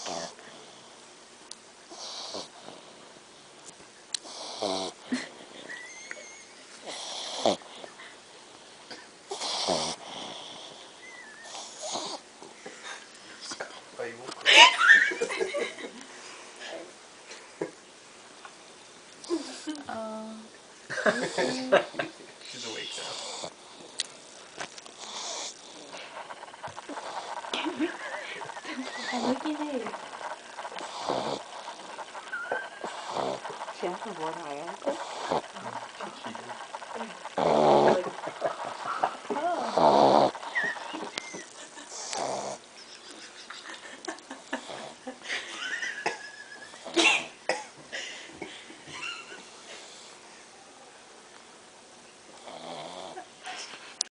dark. She's awake now. And look at it. She has a bored eye.